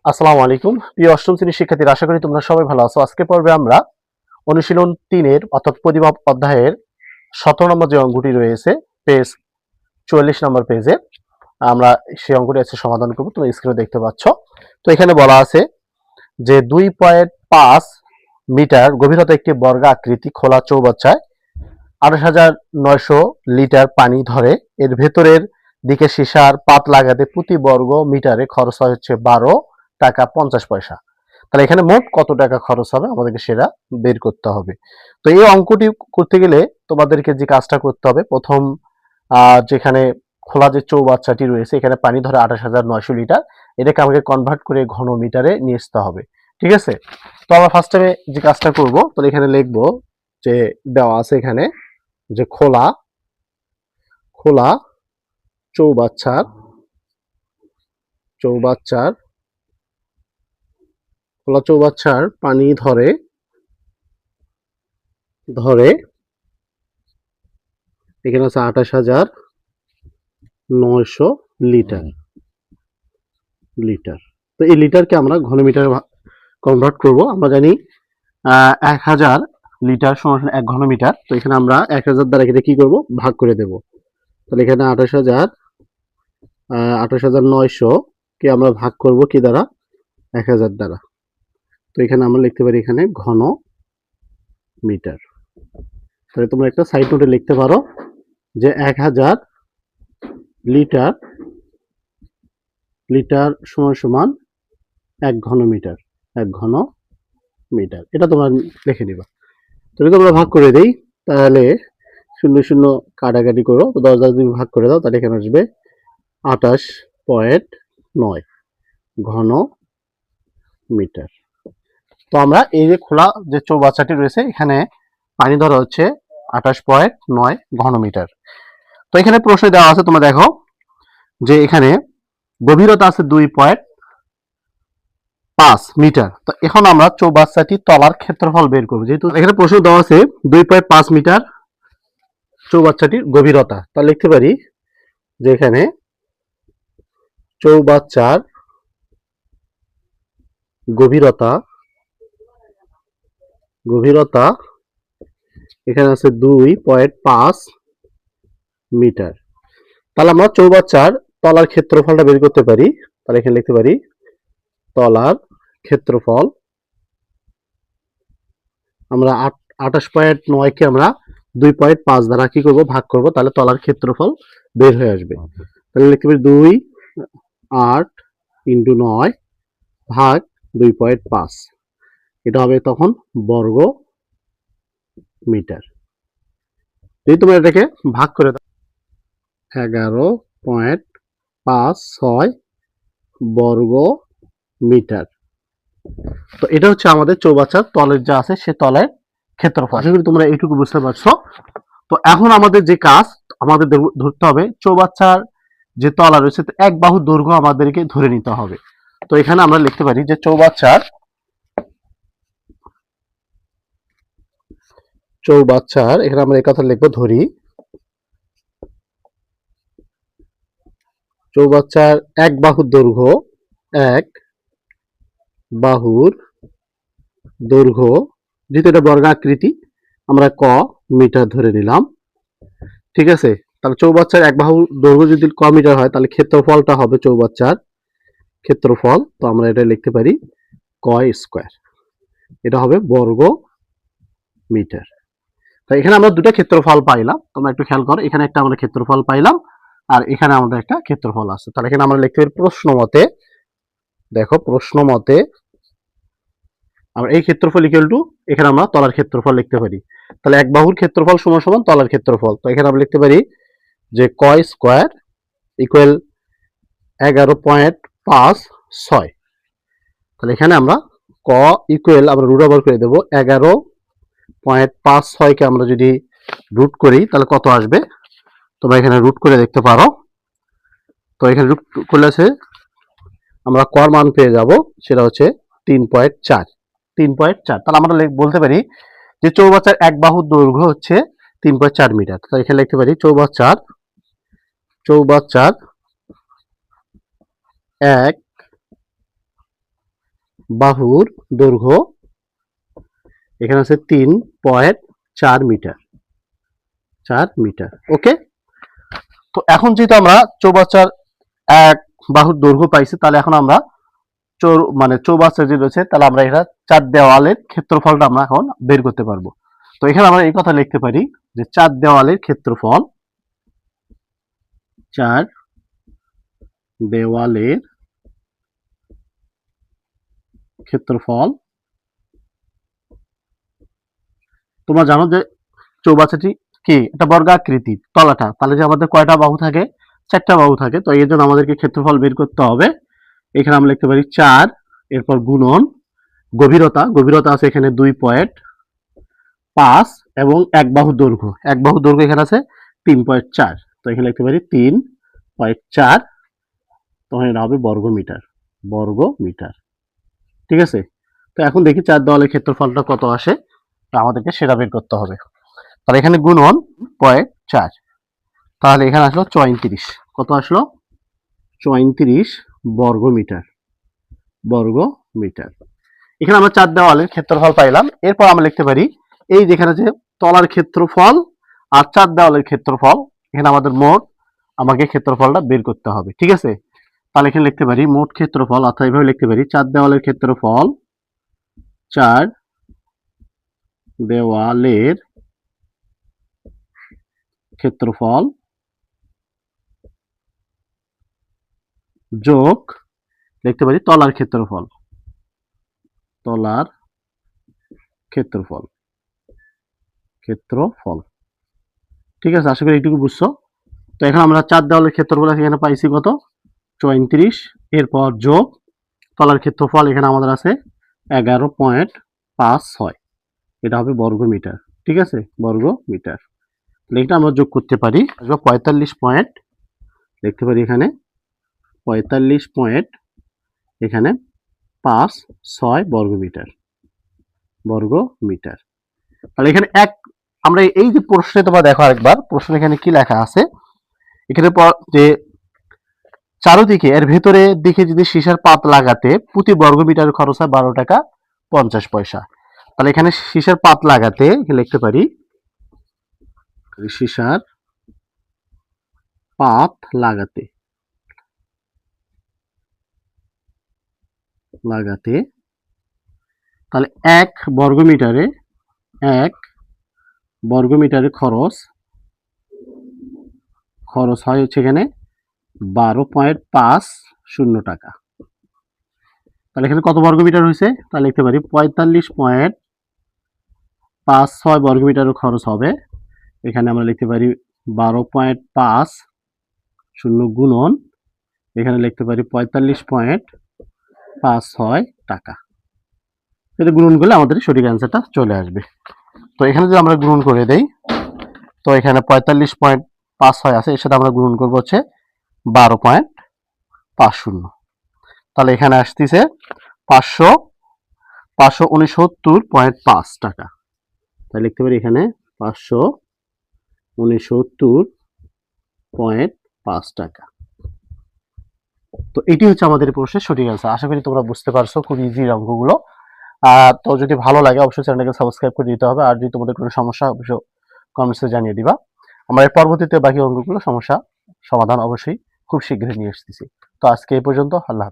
আসসালামু আলাইকুম প্রিয় অষ্টম শ্রেণীর শিক্ষার্থীরা, আশা করি তোমরা সবাই ভালো আছো। আজকে পর্বে আমরা অনুশীলন 3 এর অর্থাৎ পরিমাপ অধ্যায়ের 17 নম্বর যে অঙ্কটি রয়েছে পেজ 44 নম্বর পেজে আমরা সেই অঙ্কটি আজকে সমাধান করব। তোমরা স্ক্রিনে দেখতে পাচ্ছ। তো এখানে বলা আছে যে 2.5 মিটার গভীরতা একটি বর্গাকৃতি খোলা চৌবাচ্চায় 28,900 লিটার পানি ধরে। এর ভেতরের দিকে সীসার পাত লাগাতে প্রতি বর্গ মিটারে খরচ হয় হচ্ছে 12 টাকা 50 পয়সা। তাহলে এখানে মোট কত টাকা খরচ হবে আমাদেরকে সেটা বের করতে হবে। তো এই অঙ্কটি করতে গেলে তোমাদেরকে যে কাজটা করতে হবে, প্রথম যেখানে খোলা যে চৌবাচ্চাটি রয়েছে এখানে পানি ধরে 28,900 লিটার, এটাকে আমাকে কনভার্ট করে ঘন মিটারে নিয়ে আসতে হবে। ঠিক আছে? তো আমরা ফার্স্ট টাইমে যে কাজটা করব, তো এখানে লিখবো যে দেওয়া আছে এখানে যে খোলা খোলা চৌবাচ্চার চৌবাচ্চার খোলা চৌবাচ্চার পানি ধরে ধরে এখানে আছে 28,900 লিটার লিটার। তো এই লিটারকে আমরা ঘনমিটারে কনভার্ট করব। আমরা জানি 1000 লিটার সমান 1 ঘনমিটার। তো এখানে আমরা 1000 দ্বারা এটা কি করব, ভাগ করে দেব। তাহলে এখানে 28,900 কে আমরা ভাগ করব কি দ্বারা, 1000 দ্বারা। তো এখানে আমরা লিখতে পারি এখানে ঘন মিটার। তাহলে তোমরা একটা সাইড নোটে লিখতে পারো যে 1000 লিটার লিটার সমান সমান 1 ঘন মিটার, 1 ঘন মিটার। এটা তোমরা লিখে নিবা। যদি তোমরা ভাগ করে দেই তাহলে 0 0 কাটাকাটি করো, তো 10 দ্বারা তুমি ভাগ করে দাও তাহলে এখানে আসবে 28.9 ঘন মিটার। তো আমরা এই যে খোলা যে চৌবাচ্চাটি রয়েছে এখানে পানি ধরা হচ্ছে 28.9 ঘন মিটার। তো এখানে প্রশ্ন দেওয়া আছে, তোমরা দেখো যে এখানে গভীরতা আছে 2.5 মিটার। তো এখন আমরা চৌবাচ্চাটি তলার ক্ষেত্রফল বের করব। যেহেতু এখানে প্রশ্ন দেওয়া আছে 2.5 মিটার চৌবাচ্চাটির গভীরতা, তাহলে লিখতে পারি যে এখানে চৌবাচ্চার গভীরতা গভীরতা এখানে আছে 2.5 মিটার। তাহলে আমরা চৌবাচ্চার তলার ক্ষেত্রফলটা বের করতে পারি। তাহলে এখানে লিখতে পারি তলার ক্ষেত্রফল আমরা 28.9 কে আমরা 2.5 দ্বারা কি করব, ভাগ করব, তাহলে তলার ক্ষেত্রফল বের হয়ে আসবে। তাহলে লিখতে পারি 2.8 × 9 ভাগ 2.5, এটা হবে তখন বর্গ মিটার। যদি তোমরা এটাকে ভাগ করে দাও 11.56 বর্গ মিটার। তো এটা হচ্ছে আমাদের চৌবাচ্চার তলের যা আছে সে তলের ক্ষেত্রফল। আশা করি তোমরা এইটুকু বুঝতে পারছো। তো এখন আমাদের যে কাজ, আমাদের ধরতে হবে চৌবাচ্চার যে তলা রয়েছে এক বাহু দৈর্ঘ্য আমাদেরকে ধরে নিতে হবে। তো এখানে আমরা লিখতে পারি যে চৌবাচ্চার এখানে আমরা এই কথা লিখবো, ধরি চৌবাচ্চার এক বাহুর দৈর্ঘ্য যেহেতু এটা বর্গাকৃতি আমরা ক মিটার ধরে নিলাম। ঠিক আছে? তাহলে চৌবাচ্চার এক বাহু দৈর্ঘ্য যদি ক মিটার হয় তাহলে ক্ষেত্রফলটা হবে চৌবাচ্চার ক্ষেত্রফল। তো আমরা এটা লিখতে পারি ক স্কয়ার, এটা হবে বর্গ মিটার। তাই এখানে আমরা দুটো ক্ষেত্রফল পাইলাম। তোমরা একটু খেয়াল করো, এখানে একটা আমরা ক্ষেত্রফল পাইলাম আর এখানে আমাদের একটা ক্ষেত্রফল আছে। তাহলে এখানে আমরা লিখতে পারি প্রশ্ন মতে, দেখো প্রশ্ন মতে আমরা এই ক্ষেত্রফল ইকুয়াল টু এখানে আমরা তলার ক্ষেত্রফল লিখতে পারি। তাহলে এক বাহুর ক্ষেত্রফল সমান সমান তলার ক্ষেত্রফল। তো এখানে আমরা লিখতে পারি যে ক স্কয়ার ইকুয়াল 11.56। তাহলে এখানে আমরা ক ইকুয়াল আমরা রুট ওভার করে দেবো 11.56 কে আমরা যদি রুট করি তাহলে কত আসবে, তোমরা এখানে রুট করে দেখতে পারো। তো এখানে রুট করলে আছে আমরা কর মান পেয়ে যাব, সেটা হচ্ছে 3.4। তাহলে আমরা বলতে পারি যে চৌবাচ্চার এক বাহুর দৈর্ঘ্য হচ্ছে 3.4 মিটার। তো এখানে লিখতে পারি চৌবাচ্চার এক বাহুর দৈর্ঘ্য এখানে আছে 3.4 মিটার, 4 মিটার। ওকে, তো এখন যেহেতু আমরা চৌবাচ্চার এক বাহুর দৈর্ঘ্য পাইছি, তাহলে এখন আমরা মানে চৌবাচ্চা যে রয়েছে, তাহলে আমরা এটা 4 দেওয়ালের ক্ষেত্রফলটা আমরা এখন বের করতে পারবো। তো এখানে আমরা এই কথা লিখতে পারি যে 4 দেওয়ালের ক্ষেত্রফল, 4 দেওয়ালের ক্ষেত্রফল। তোমরা জানো যে চৌবাচ্চাটি কি একটা বর্গাকৃতি তলাটা, তাহলে যে আমাদের কয়টা বাহু থাকে, 4টা বাহু থাকে। তো এই জন্য আমাদেরকে ক্ষেত্রফল বের করতে হবে। এখানে আমরা লিখতে পারি 4, এরপর গুণন গভীরতা, গভীরতা আছে এখানে 2.5 এবং এক বাহু দৈর্ঘ্য, এক বাহু দৈর্ঘ্য এখানে আছে 3.4। তো এখানে লিখতে পারি 3.4, তখন এটা হবে বর্গ মিটার, বর্গ মিটার। ঠিক আছে, তো এখন দেখি 4 দেওয়ালের ক্ষেত্রফলটা কত আসে, তো আমাদেরকে সেটা বের করতে হবে। তাহলে এখানে গুণন 0.4, তাহলে এখানে আসলো 34, কত আসলো 34 বর্গ মিটার, বর্গ মিটার। এখানে আমরা 4 দেওয়ালের ক্ষেত্রফল পাইলাম। এরপর আমরা লিখতে পারি এই যেখানে যে তলার ক্ষেত্রফল আর 4 দেওয়ালের ক্ষেত্রফল, এখানে আমাদের মোট আমাকে ক্ষেত্রফলটা বের করতে হবে। ঠিক আছে, তাহলে এখানে লিখতে পারি মোট ক্ষেত্রফল, অর্থাৎ এইভাবে লিখতে পারি 4 দেওয়ালের ক্ষেত্রফল, 4 দেওয়ালের ক্ষেত্রফল যোগ লিখতে পারি তলার ক্ষেত্রফল, তলার ক্ষেত্রফল, ক্ষেত্রফল। ঠিক আছে, আশা করি এইটুকু বুঝছো। তো এখন আমরা 4 দেওয়ালের ক্ষেত্রফল এখানে পাইছি কত 34, এরপর যোগ তলার ক্ষেত্রফল এখানে আমাদের আছে 11.56, এটা হবে বর্গ মিটার। ঠিক আছে, বর্গ মিটার। এটা আমরা যোগ করতে পারি 45 পয়েন্ট, লিখতে পারি এখানে 45 পয়েন্ট এখানে 56 বর্গ মিটার, বর্গ মিটার। তাহলে এখানে এক আমরা এই যে প্রশ্নে তোমরা দেখো আরেকবার প্রশ্ন এখানে কি লেখা আছে, এখানে যে চারদিকে এর ভেতরে দিকে যদি সীসার পাত লাগাতে প্রতি বর্গ মিটার খরচ হয় 12 টাকা 50 পয়সা। তাহলে এখানে সীসার পাত লাগাতে লিখতে পারি সীসার পাত লাগাতে, লাগাতে তাহলে 1 বর্গ মিটারে, 1 বর্গ মিটারে খরচ, খরচ হয় হচ্ছে এখানে 12.50 টাকা। তাহলে এখানে কত বর্গ মিটার হয়েছে, তাহলে লিখতে পারি 45.56 বর্গ মিটারের খরচ হবে। এখানে আমরা লিখতে পারি 12.50 গুণন এখানে লিখতে পারি 45.56 টাকা। এটা গুণন করলে আমাদের সঠিক অ্যান্সারটা চলে আসবে। তো এখানে যদি আমরা গুণন করে দেই, তো এখানে 45.56 আছে, এর সাথে আমরা গুণন করবো হচ্ছে 12.50, তাহলে এখানে আসতেছে 569.5 টাকা। তাই লিখতে পারি এখানে 569.5 টাকা। তো এটি হচ্ছে আমাদের প্রশ্নের সঠিক অ্যান্সার। আশা করি তোমরা বুঝতে পারছো, খুব ইজি অঙ্কগুলো। তো যদি ভালো লাগে অবশ্যই চ্যানেলটাকে সাবস্ক্রাইব করে দিতে হবে, আর যদি তোমাদের কোনো সমস্যা অবশ্যই কমেন্টসে জানিয়ে দিবা। আমরা এর পরবর্তীতে বাকি অঙ্কগুলো সমস্যা সমাধান অবশ্যই খুব শীঘ্রই নিয়ে আসতেছি। তো আজকে এই পর্যন্ত, আল্লাহ হাফেজ।